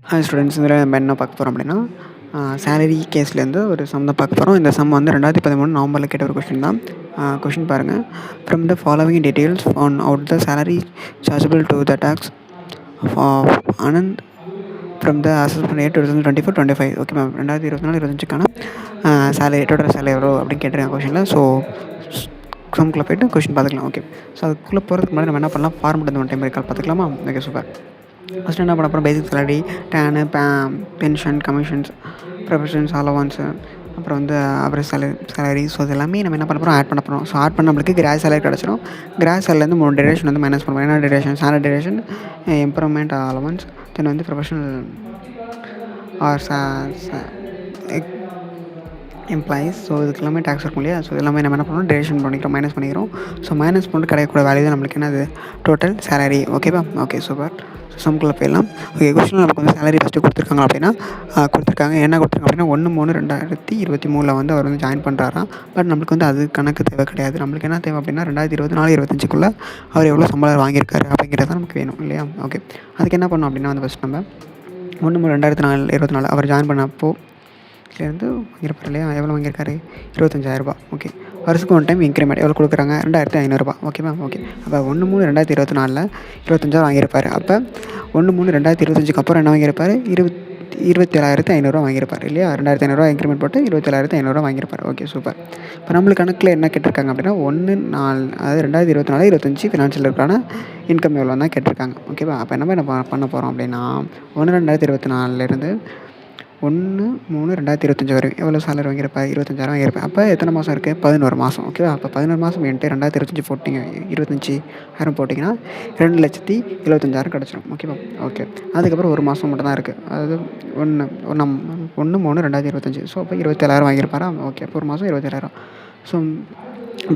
Hi students, இதில் நம்ம என்ன பார்க்க போகிறோம் அப்படின்னா, சேலரி கேஸ்லேருந்து ஒரு சம் தான் பார்க்க போகிறோம். இந்த சம் வந்து 2013 நவம்பரில் கேட்ட ஒரு கொஷின் தான். கொஷின் பாருங்கள். From the following details on out the salary chargeable to the tax of Anand from the assessment year 2024-25. Okay ma'am, 2024-25க்கான சேலரி டோட்டல் சேலரி எவ்வளோ அப்படின்னு கேட்டிருக்காங்க கொஷினில். ஸோ சம்குள்ளே போய்ட்டு கொஷின் பார்த்துக்கலாம். ஓகே, ஸோ அதுக்குள்ளே போகிறதுக்கு முன்னாடி நம்ம என்ன பண்ணலாம், ஃபார்மெட் வந்து ஒன் டைம் இருக்கால் பார்த்துக்கலாமா? Okay, super. ஃபஸ்ட்டு என்ன பண்ண போகிறோம், பேசிக் சேலரி, டேனு, பென்ஷன், கமிஷன்ஸ், ப்ரொஃபஷன்ஸ், அலவன்ஸு, அப்புறம் வந்து அவரேஜ் சேலரி. ஸோ இது எல்லாமே நம்ம என்ன பண்ண போகிறோம், ஆட் பண்ண போகிறோம். ஸோ ஆட் பண்ண நம்மளுக்கு கிராஸ் சேலரி கிடச்சிடும். கிராஸ் சேலரிலேருந்து 3 டெரேஷன் வந்து மைனஸ் பண்ணுவோம். என்ன டெரேஷன்? சேலரி டெரேஷன், எம்ப்ளாய்மெண்ட் அலவன்ஸ், தென் வந்து ப்ரொஃபஷனல் ஆர் எம்ப்ளாயீஸ். ஸோ இதுக்கு எல்லாமே டேக்ஸ் இருக்கும் இல்லையா? ஸோ எல்லாமே நம்ம என்ன பண்ணணும், டெரேஷன் பண்ணிக்கிறோம், மைனஸ் பண்ணிக்கிறோம். ஸோ மைனஸ் பண்ணிட்டு கிடைக்கக்கூடிய வேல்யூ தான் நம்மளுக்கு என்னது, டோட்டல் சேலரி. ஓகேவா? Okay, super. சம்குள்ளே போயிடலாம். ஓகே, கொஸ்டினில் நமக்கு வந்து சேலரி ஃபஸ்ட்டு கொடுத்துருக்காங்க அப்படின்னா, கொடுத்துருக்காங்க. என்ன கொடுத்துருக்காங்க அப்படின்னா 1/3/2023 வந்து அவர் வந்து ஜாயின் பண்ணுறாராம். பட் நம்மளுக்கு வந்து அது கணக்கு தேவை கிடையாது. நம்மளுக்கு என்ன தேவை அப்படின்னா 2024-25க்குள்ளே அவர் எவ்வளோ சம்பளம் வாங்கியிருக்காரு அப்படிங்கிறது தான் நமக்கு வேணும் இல்லையா? ஓகே, அதுக்கு என்ன பண்ணணும் அப்படின்னா வந்து ஃபஸ்ட் நம்ம 1/3/2024 அவர் ஜாயின் பண்ணப்போ இருந்து வாங்கியிருப்பார் இல்லையா? எவ்வளோ வாங்கியிருக்காரு? 25,000 ரூபா. ஓகே, வருஷத்துக்கு ஒன் டைம் இன்க்ரிமெண்ட் எவ்வளோ கொடுக்குறாங்க? 2,500 ஓகேவா? ஓகே, அப்போ 1/3/2024 25,000 வாங்கியிருப்பார். அப்போ 1/3/2025க்கு அப்புறம் என்ன வாங்கியிருப்பார்? 27,500 வாங்கியிருப்பார் இல்லையா? 2,500 இன்க்ரிமெண்ட் போட்டு 27,500 வாங்கியிருப்பார். Okay, super. இப்போ நம்மளுக்கு கணக்கில் என்ன கேட்டிருக்காங்க அப்படின்னா 1/4 அதாவது 2024-25 ஃபினான்ஷியல் இருக்கான இன்கம் எவ்வளோ தான் கேட்டிருக்காங்க. ஓகேவா? அப்போ என்ன பண்ண போகிறோம் அப்படின்னா 1/2/2024 1/3/2025 வரையும் எவ்வளோ சேலரி வாங்கியிருப்பார்? 25,000 வாங்கியிருப்பேன். அப்போ எத்தனை மாதம் இருக்குது? 11 மாதம். ஓகேவா? அப்போ 11 மாதம் இன்ட்டு 2025 போட்டிங்க, 25,000 போட்டிங்கன்னா 2,75,000 கிடச்சிரும். ஓகேவா? ஓகே, அதுக்கப்புறம் ஒரு மாதம் மட்டும் தான் இருக்குது. அதாவது 1/3/2025. ஸோ அப்போ 27,000 வாங்கியிருப்பாரா? ஓகே, அப்போ ஒரு மாதம் 27,000. ஸோ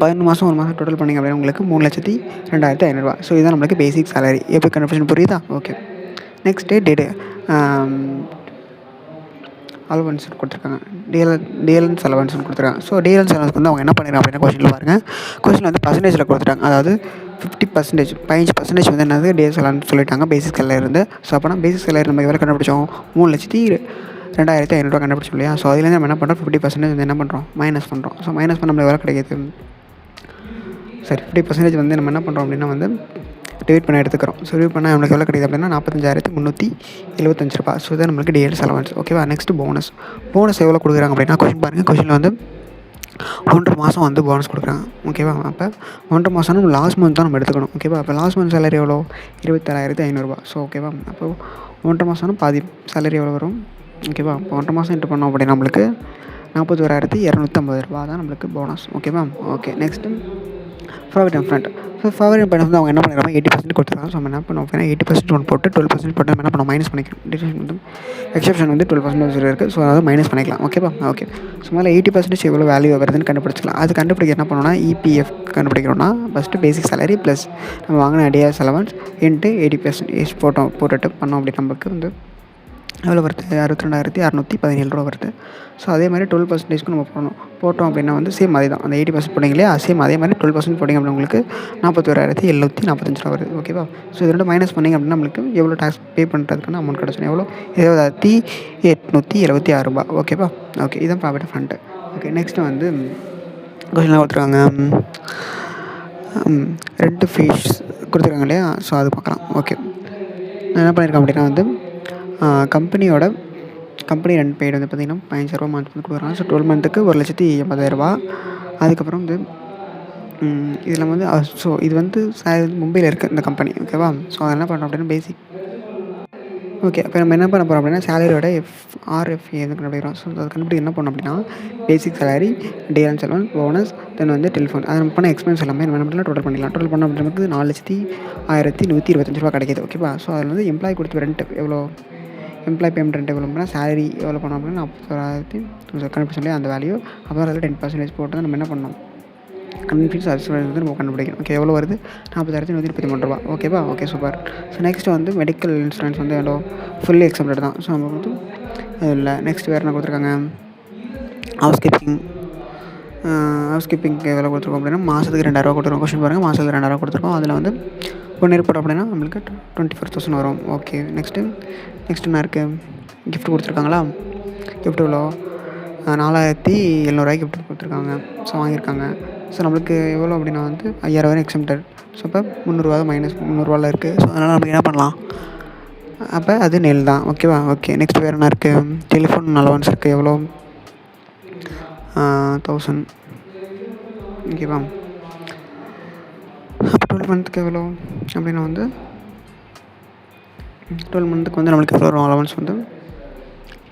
11 மாதம் ஒரு மாதம் டோட்டல் பண்ணிங்க அப்படின்னா உங்களுக்கு 3,02,500. ஸோ இதுதான் நம்மளுக்கு பேசிக் சேலரி. எப்போ கன்ஃபியூஷன் புரியுதா? ஓகே, நெக்ஸ்ட்டு டேட்டு அலவன்ஸ்னு கொடுத்துருக்காங்க. டிஎல்என்ஸ் அலவன்ஸ்னு கொடுத்துருக்காங்க. ஸோ டிஎல்என்ஸ் அலவன்ஸ் வந்து அவங்க என்ன பண்ணிடுறாங்க அப்படின்னா கொஸ்டினில் பாருங்கள். கொஸ்டினில் வந்து பர்சன்டேஜில் கொடுத்துட்டாங்க. அதாவது 50%, 15% வந்து என்னது டிஎல்என்ஸ் அலவன்ஸ் சொல்லிட்டாங்க பேசிக் சேலரி இருந்து. ஸோ அப்போனா பேசிக் சேலரி நம்ம எவ்வளோ கண்டுபிடிச்சோம்? 3,02,500 கண்டுபிடிச்சோம் இல்லையா? ஸோ அதுலேருந்து நம்ம என்ன பண்ணுறோம், 50% வந்து என்ன பண்ணுறோம், மைனஸ் பண்ணுறோம். ஸோ மைனஸ் பண்ண நம்மளுக்கு எவ்வளோ கிடைக்கிது? சரி, 50% வந்து நம்ம என்ன பண்ணுறோம் அப்படின்னா வந்து டிவைட் பண்ண எடுத்துக்கிறோம். ஸோ டிவைட் பண்ணால் நம்மளுக்கு எவ்வளோ கிடைக்குது அப்படின்னா 45,375 ரூபா. ஸோ இதான் நம்மளுக்கு டிஎல்என்ஸ் அலவன்ஸ். ஓகேவா? நெக்ஸ்ட்டு போனஸ் எவ்வளோ கொடுக்குறாங்க அப்படின்னா கொஸ்டின் பாருங்கள். கொஸ்டினில் வந்து 1.5 மாதம் வந்து போனஸ் கொடுக்குறாங்க. ஓகேவா? அப்போ 1.5 மாதம்னா நம்ம லாஸ்ட் மந்த் தான் நம்ம எடுத்துக்கணும். ஓகேவா? அப்போ லாஸ்ட் மந்த் சேலரி எவ்வளோ? 27,500. ஸோ ஓகேவா? அப்போ 1.5 மாதம்னா பாதி சேலரி எவ்வளோ வரும்? ஓகேவா? இப்போ 1.5 மாதம் இன்ட்டு பண்ணோம் அப்படின்னா நம்மளுக்கு 41,250 தான் நம்மளுக்கு போனஸ். ஓகேவா? Okay, next provident fund. So provident fund வந்து அவங்க என்ன பண்ணிடுறாங்க, 80% கொடுத்துருக்காங்க. ஸோ நம்ம என்ன பண்ணுவோம் அப்படின்னா 80% ஒன்று போட்டு 12% போட்டு நம்ம என்ன பண்ணுவோம், மைனஸ் பண்ணிக்கலாம். டிடக்ஷன் வந்து எக்ஸப்ஷன் வந்து 12% இருக்குது. ஸோ அதாவது மைனஸ் பண்ணிக்கலாம். ஓகேவா? ஓகே, ஸோ மேலே 80% எவ்வளோ வேல்யூ வருதுன்னு கண்டுபிடிச்சிக்கலாம். அது கண்டுபிடிக்க என்ன பண்ணணும்னா இபிஎஃப் கண்டுபிடிக்கிறோம்னா ஃபஸ்ட்டு பேசிக் சேலரி ப்ளஸ் நம்ம வாங்கின டிஎஸ் அலவன்ஸ் இன்ட்டு 80% போட்டுட்டு பண்ணோம் அப்படி நம்மளுக்கு வந்து எவ்வளோ வருது? 62,617 வருது. ஸோ அதே மாதிரி 12%க்கும் நம்ம போட்டோம் அப்படின்னா வந்து சேம் அதே தான். அந்த 80% போட்டிங்க இல்லையா? சேம் அதே மாதிரி 12% போட்டிங்க அப்படின்னா உங்களுக்கு 41,745 வருது. ஓகேவா? ஸோ இது ரெண்டும் மைனஸ் பண்ணிங்க அப்படின்னா நம்மளுக்கு எவ்வளோ டேக்ஸ் பே பண்ணுறதுக்கான அமௌண்ட் கிடச்சிடும். எவ்வளோ? 20,876 ஓகேவா? ஓகே, இதுதான் profit and front. Okay, next வந்து கொஸ்டின்லாம் கொடுத்துருக்காங்க. ரெண்ட் ஃபீஸ் கொடுத்துருக்காங்க இல்லையா? ஸோ அது பார்க்கலாம். ஓகே, நான் என்ன பண்ணியிருக்கேன் அப்படின்னா வந்து கம்பெனி ரெண்ட் பெய்டு வந்து பார்த்திங்கன்னா 15,000 மந்த் வந்து கொடுக்குறாங்க. ஸோ 12 மந்த்துக்கு 1,80,000. அதுக்கப்புறம் வந்து இதில் வந்து ஸோ இது வந்து மும்பையில் இருக்குது இந்த கம்பெனி. ஓகேவா? ஸோ அதை என்ன பண்ணுறோம் அப்படின்னா பேசிக். ஓகே, அப்போ நம்ம என்ன பண்ண போகிறோம் அப்படின்னா சேலரியோட ஆர்எஃப்ஏ வந்து கண்டுபிடிக்கிறோம். ஸோ அதை கண்டுபிடிக்க என்ன பண்ணோம் அப்படின்னா பேசிக் சேலரி, டிஎல்என்ஸ் அலவன்ஸ், போனஸ், தென் வந்து டெலிஃபோன், அதை நம்ம பண்ண எக்ஸ்பென்ஸ் எல்லாமே நம்ம என்ன பண்ணலாம், டோட்டல் பண்ணிக்கலாம். டோட்டல் பண்ணோம் அப்படின்னா நமக்கு 4,01,125 கிடைக்கிது. ஓகேவா? ஸோ அதில் வந்து எம்ப்ளாயி கொடுத்த ரெண்ட் எவ்வளோ, எம்ப்ளாயி பேமெண்ட் ரெண்ட் எவ்வளோ அப்படின்னா சேலரி எவ்வளோ பண்ணோம் அப்படின்னா 41,000 கண்டுபிடிச்சோம் அந்த வேல்யூ. அப்புறம் அதில் 10% போட்டு நம்ம என்ன பண்ணோம், கன்ஃபியூஸ் வந்து நம்ம கண்டுபிடிக்கணும். ஓகே, எவ்வளோ வருது? 40,133 ஓகேவா? Okay, super. ஸோ நெக்ஸ்ட்டு வந்து மெடிக்கல் இன்சூரன்ஸ் வந்து எவ்வளோ, ஃபுல்லி எக்ஸப்டட் தான். ஸோ நம்ம வந்து இல்லை. நெக்ஸ்ட் வேறு என்ன கொடுத்துருக்காங்க, ஹவுஸ் கீப்பிங்க்கு எவ்வளோ கொடுத்துருக்கோம் அப்படின்னா மாதத்துக்கு 2,000 கொடுத்துருக்கோம். கொஸ்டின் பாருங்கள், மாதத்துக்கு 2,000 கொடுத்துருக்கோம். அதில் வந்து 1 இயர் போட்டோம் அப்படின்னா நம்மளுக்கு 24,000 வரும். ஓகே. நெக்ஸ்ட்டு என்ன இருக்குது? கிஃப்ட் கொடுத்துருக்காங்களா? கிஃப்ட் எவ்வளோ? 4,700 கிஃப்ட் கொடுத்துருக்காங்க. ஸோ வாங்கியிருக்காங்க. ஸோ நம்மளுக்கு எவ்வளோ அப்படின்னா வந்து 5,000 வரை எக்ஸம்டட். ஸோ அப்போ 300 தான் மைனஸ் 300 இருக்குது. ஸோ அதனால் நம்ம என்ன பண்ணலாம்? அப்போ அது நெல் தான். ஓகேவா? ஓகே. நெக்ஸ்ட் வேறு என்ன இருக்குது? டெலிஃபோன் அலவன்ஸ் இருக்குது. எவ்வளோ? 1000. ஓகேவா? அப்போ 12 மந்த்துக்கு எவ்வளோ அப்படின்னா வந்து 12 மந்த்துக்கு வந்து நம்மளுக்கு எவ்வளோ வரும்? அலவன்ஸ் வந்து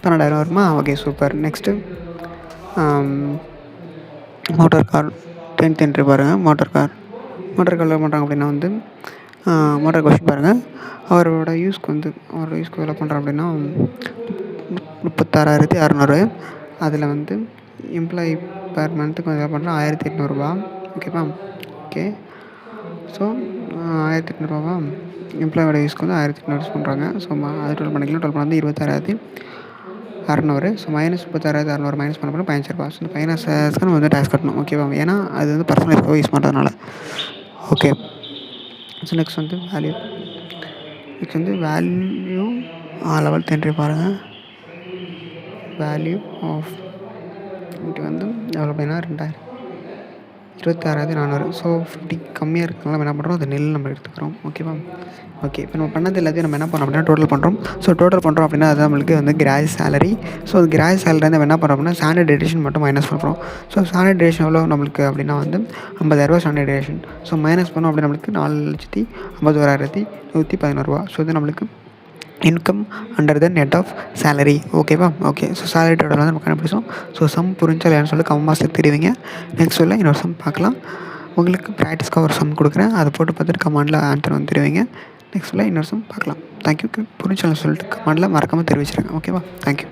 12,000 வருமா? Okay, super. Next motor car 10th entry பாருங்கள். மோட்டார் காரில் என்ன பண்ணுறாங்க அப்படின்னா வந்து மோட்டார் கொஸ்டின் பாருங்கள். அவரோட யூஸ்க்கு எவ்வளோ பண்ணுறோம் அப்படின்னா 36,600. அதில் வந்து எம்ப்ளாயி பெர் மந்த்துக்கு வந்து எவ்வளோ பண்ணுறோம்? 1,800 ஓகேவா? ஓகே. ஸோ 1,800 எம்ப்ளாயோட யூஸ்க்கு வந்து 1,800 யூஸ் பண்ணுறாங்க. ஸோ அது 12 பண்ணிக்கலாம். 12 பண்ணி 26,600. ஸோ மைனஸ் 36,600 மைனஸ் பண்ண 15,000. ஸோ இந்த ஃபைனான்ஸஸ்க்கு நம்ம வந்து டேக்ஸ் கட்டணும். ஓகேவா? ஏன்னா அது வந்து பர்சனல் லைஃப்க்காக யூஸ் பண்ணுறதுனால. ஓகே. ஸோ நெக்ஸ்ட் வந்து வேல்யூ லெவல் என்ட்ரி பாருங்கள். வேல்யூ ஆஃப் இன்ட்டு வந்து எவ்வளோ அப்படின்னா 26,400. ஸோ 50 கம்மியாக இருக்கிறதுனால நம்ம என்ன பண்ணுறோம்? அது நெல் நம்ம எடுத்துக்கிறோம். ஓகேவா? ஓகே. இப்போ நம்ம பண்ணது எல்லாத்தையும் நம்ம என்ன பண்ணுறோம் அப்படின்னா டோட்டல் பண்ணுறோம். ஸோ டோட்டல் பண்ணுறோம் அப்படின்னா அது நம்மளுக்கு வந்து கிராஸ் சேலரி. ஸோ அது கிராஸ் சேலரி நம்ம என்ன பண்ணுறோம் அப்படின்னா ஸ்டாண்டர்ட் டேஷன் மட்டும் மைனஸ் பண்ணுறோம். ஸோ ஸ்டாண்டர்ட் டேஷன் எவ்வளோ நம்மளுக்கு அப்படின்னா வந்து 50,000 ஸ்டாண்டர்ட் டேஷன். ஸோ மைனஸ் பண்ணோம் அப்படின்னா நம்மளுக்கு 4,51,111. ஸோ இது நம்மளுக்கு income under the net off salary. ஓகேவா? ஓகே. ஸோ சேலரி டோட்டல் வந்து நம்ம கண்டுபிடிச்சோம். ஸோ சம் புரிஞ்சா இல்லையான்னு சொல்லி கமெண்ட் தெரிவிங்க. நெக்ஸ்ட் சொல்ல இன்னொரு சம் பார்க்கலாம். உங்களுக்கு ப்ராக்டிஸ்க்காக ஒரு சம் கொடுக்குறேன். அதை போட்டு பார்த்துட்டு கமெண்டில் ஆன்சர் வந்து தெரிவிங்க. நெக்ஸ்ட் சொல்ல இன்னொரு சம் பார்க்கலாம். தேங்க்யூ. புரிஞ்சாலும் சொல்லிட்டு கமெண்டில் மறக்காமல் தெரிவிச்சிருங்க. ஓகேவா? தேங்க்யூ.